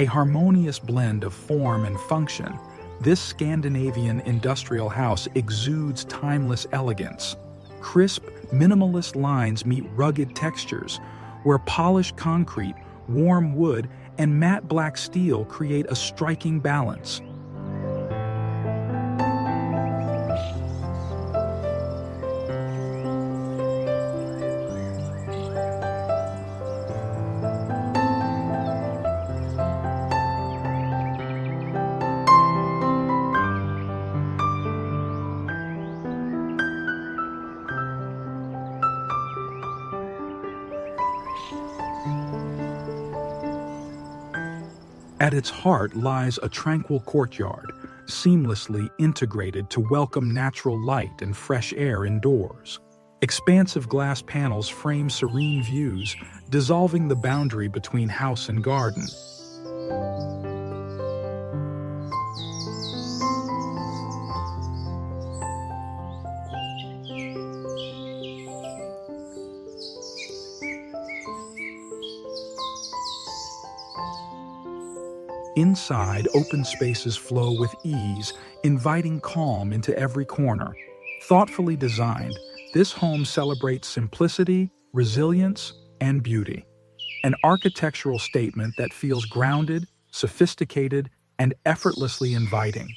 A harmonious blend of form and function, this Scandinavian industrial house exudes timeless elegance. Crisp, minimalist lines meet rugged textures, where polished concrete, warm wood, and matte black steel create a striking balance. At its heart lies a tranquil courtyard, seamlessly integrated to welcome natural light and fresh air indoors. Expansive glass panels frame serene views, dissolving the boundary between house and garden. Inside, open spaces flow with ease, inviting calm into every corner. Thoughtfully designed, this home celebrates simplicity, resilience, and beauty. An architectural statement that feels grounded, sophisticated, and effortlessly inviting.